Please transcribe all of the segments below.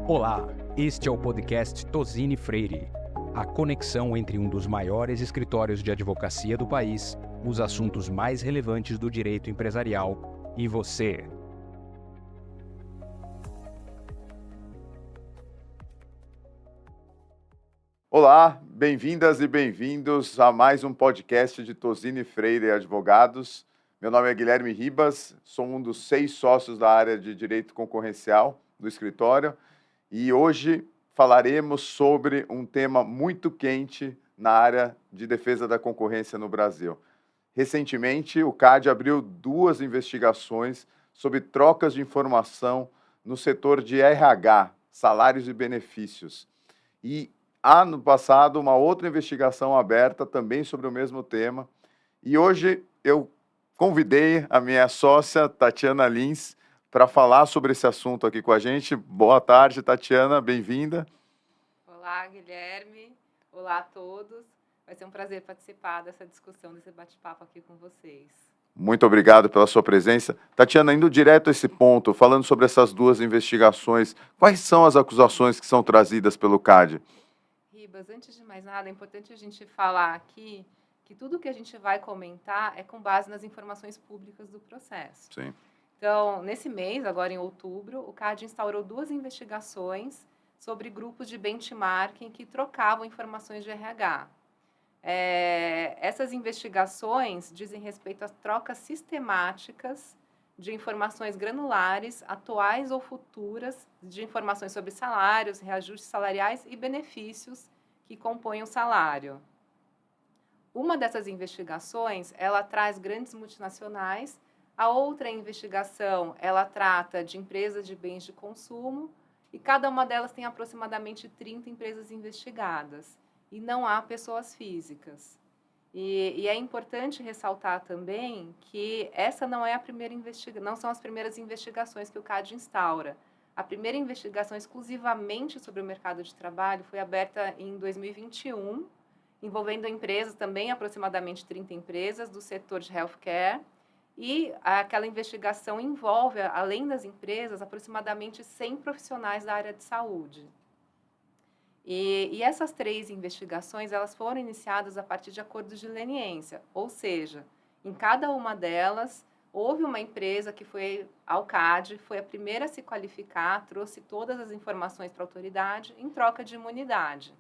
Olá, este é o podcast Tozini Freire, a conexão entre um dos maiores escritórios de advocacia do país, os assuntos mais relevantes do direito empresarial e você. Olá, bem-vindas e bem-vindos a mais um podcast de Tozini Freire Advogados. Meu nome é Guilherme Ribas, sou um dos 6 sócios da área de Direito Concorrencial do escritório e hoje falaremos sobre um tema muito quente na área de defesa da concorrência no Brasil. Recentemente, o CAD abriu 2 investigações sobre trocas de informação no setor de RH, salários e benefícios. E há no passado uma outra investigação aberta também sobre o mesmo tema. E hoje eu convidei a minha sócia, Tatiana Lins, para falar sobre esse assunto aqui com a gente. Boa tarde, Tatiana, bem-vinda. Olá, Guilherme. Olá a todos. Vai ser um prazer participar dessa discussão, desse bate-papo aqui com vocês. Muito obrigado pela sua presença. Tatiana, indo direto a esse ponto, falando sobre essas 2 investigações, quais são as acusações que são trazidas pelo CAD? Ribas, antes de mais nada, é importante a gente falar aqui que tudo que a gente vai comentar é com base nas informações públicas do processo. Sim. Então, nesse mês, agora em outubro, o CAD instaurou 2 investigações sobre grupos de benchmarking que trocavam informações de RH. Essas investigações dizem respeito às trocas sistemáticas de informações granulares, atuais ou futuras, de informações sobre salários, reajustes salariais e benefícios que compõem o salário. Uma dessas investigações, ela traz grandes multinacionais. A outra investigação, ela trata de empresas de bens de consumo e cada uma delas tem aproximadamente 30 empresas investigadas e não há pessoas físicas. E é importante ressaltar também que essa não é a primeira não são as primeiras investigações que o CAD instaura. A primeira investigação exclusivamente sobre o mercado de trabalho foi aberta em 2021, envolvendo empresas também, aproximadamente 30 empresas do setor de healthcare. E aquela investigação envolve, além das empresas, aproximadamente 100 profissionais da área de saúde. E essas 3 investigações, elas foram iniciadas a partir de acordos de leniência, ou seja, em cada uma delas, houve uma empresa que foi ao CAD, foi a primeira a se qualificar, trouxe todas as informações para a autoridade em troca de imunidade.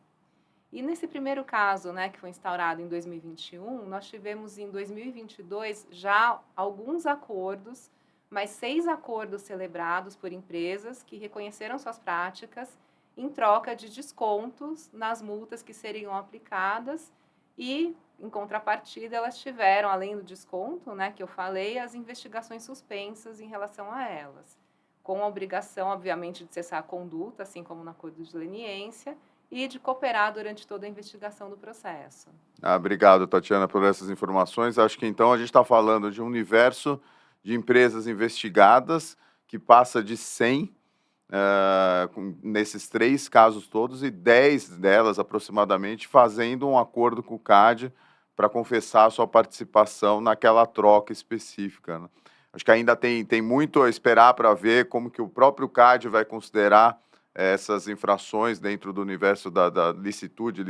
E nesse primeiro caso, que foi instaurado em 2021, nós tivemos em 2022 já alguns acordos, mais 6 acordos celebrados por empresas que reconheceram suas práticas em troca de descontos nas multas que seriam aplicadas e, em contrapartida, elas tiveram, além do desconto, que eu falei, as investigações suspensas em relação a elas, com a obrigação, obviamente, de cessar a conduta, assim como no acordo de leniência, e de cooperar durante toda a investigação do processo. Obrigado, Tatiana, por essas informações. Acho que, então, a gente está falando de um universo de empresas investigadas que passa de 100 nesses 3 casos todos e 10 delas, aproximadamente, fazendo um acordo com o CAD para confessar a sua participação naquela troca específica, né? Acho que ainda tem muito a esperar para ver como que o próprio CAD vai considerar essas infrações dentro do universo da licitude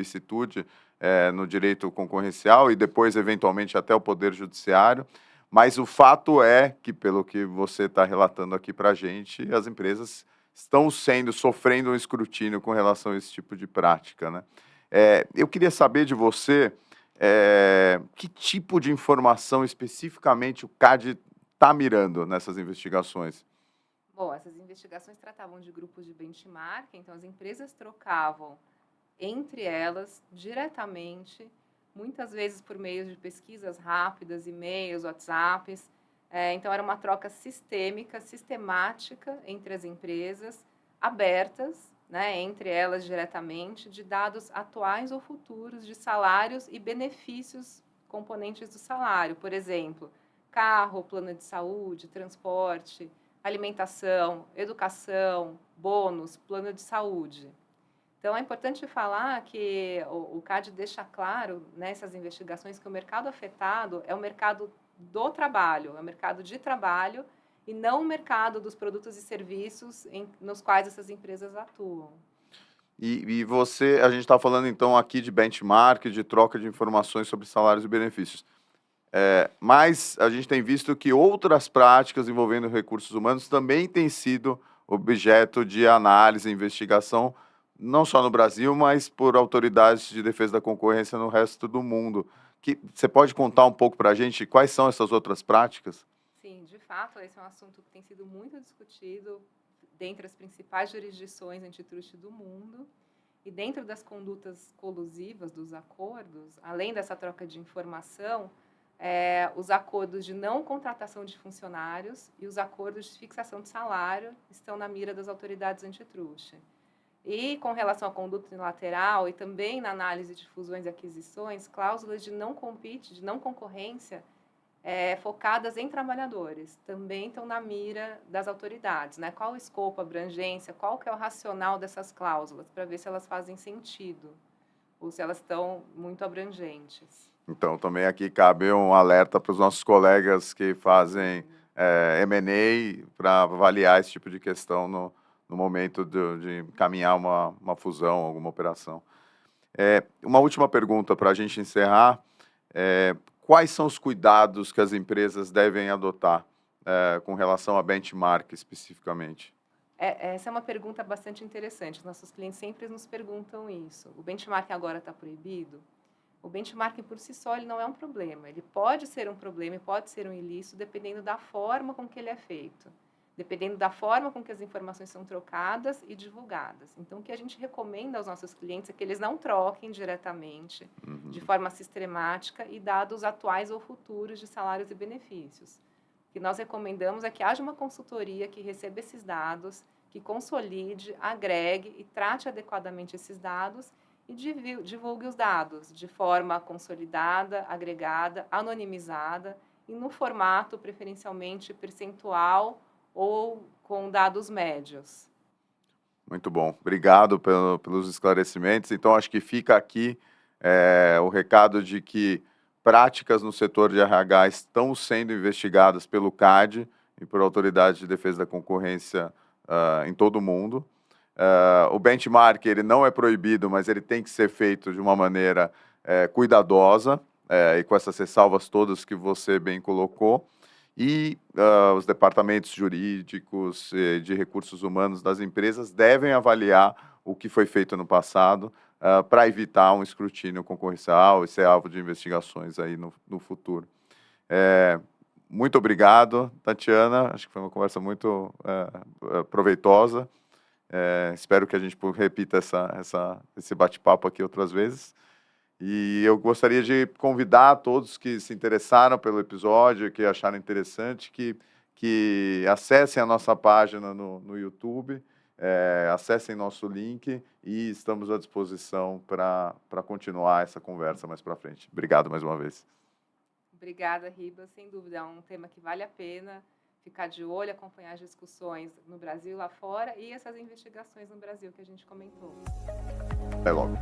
no direito concorrencial e depois, eventualmente, até o Poder Judiciário. Mas o fato é que, pelo que você está relatando aqui para a gente, as empresas estão sofrendo um escrutínio com relação a esse tipo de prática, né? Eu queria saber de você que tipo de informação especificamente o CAD está mirando nessas investigações. Bom, essas investigações tratavam de grupos de benchmark, então as empresas trocavam entre elas diretamente, muitas vezes por meio de pesquisas rápidas, e-mails, WhatsApps. Então, era uma troca sistemática entre as empresas, abertas, entre elas diretamente, de dados atuais ou futuros de salários e benefícios componentes do salário. Por exemplo, carro, plano de saúde, transporte, alimentação, educação, bônus, plano de saúde. Então, é importante falar que o CAD deixa claro nessas investigações que o mercado afetado é o mercado do trabalho, é o mercado de trabalho e não o mercado dos produtos e serviços nos quais essas empresas atuam. E a gente está falando então aqui de benchmark, de troca de informações sobre salários e benefícios. Mas a gente tem visto que outras práticas envolvendo recursos humanos também têm sido objeto de análise e investigação, não só no Brasil, mas por autoridades de defesa da concorrência no resto do mundo. Você pode contar um pouco para a gente quais são essas outras práticas? Sim, de fato, esse é um assunto que tem sido muito discutido dentre as principais jurisdições antitruste do mundo. E dentro das condutas colusivas dos acordos, além dessa troca de informação, os acordos de não contratação de funcionários e os acordos de fixação de salário estão na mira das autoridades antitruste. E com relação à conduta unilateral e também na análise de fusões e aquisições, cláusulas de não compete, de não concorrência, focadas em trabalhadores, também estão na mira das autoridades, né? Qual o escopo, a abrangência, qual que é o racional dessas cláusulas, para ver se elas fazem sentido ou se elas estão muito abrangentes. Então, também aqui cabe um alerta para os nossos colegas que fazem M&A para avaliar esse tipo de questão no momento de encaminhar uma fusão, alguma operação. Uma última pergunta para a gente encerrar. Quais são os cuidados que as empresas devem adotar com relação a benchmark especificamente? Essa é uma pergunta bastante interessante. Os nossos clientes sempre nos perguntam isso. O benchmarking agora está proibido? O benchmarking por si só ele não é um problema. Ele pode ser um problema e pode ser um ilícito dependendo da forma com que ele é feito, dependendo da forma com que as informações são trocadas e divulgadas. Então, o que a gente recomenda aos nossos clientes é que eles não troquem diretamente, de forma sistemática, e dados atuais ou futuros de salários e benefícios. O que nós recomendamos é que haja uma consultoria que receba esses dados, que consolide, agregue e trate adequadamente esses dados e divulgue os dados de forma consolidada, agregada, anonimizada e no formato preferencialmente percentual ou com dados médios. Muito bom. Obrigado pelos esclarecimentos. Então, acho que fica aqui o recado de que práticas no setor de RH estão sendo investigadas pelo CAD e por autoridades de defesa da concorrência em todo o mundo. O benchmark ele não é proibido, mas ele tem que ser feito de uma maneira cuidadosa e com essas ressalvas todas que você bem colocou. E os departamentos jurídicos de recursos humanos das empresas devem avaliar o que foi feito no passado para evitar um escrutínio concorrencial e ser alvo de investigações aí no futuro. Muito obrigado, Tatiana. Acho que foi uma conversa muito proveitosa. Espero que a gente repita esse bate-papo aqui outras vezes. E eu gostaria de convidar todos que se interessaram pelo episódio, que acharam interessante, que acessem a nossa página no YouTube, acessem nosso link e estamos à disposição para continuar essa conversa mais para frente. Obrigado mais uma vez. Obrigada, Ribas. Sem dúvida, é um tema que vale a pena ficar de olho, acompanhar as discussões no Brasil, lá fora, e essas investigações no Brasil que a gente comentou. Até logo.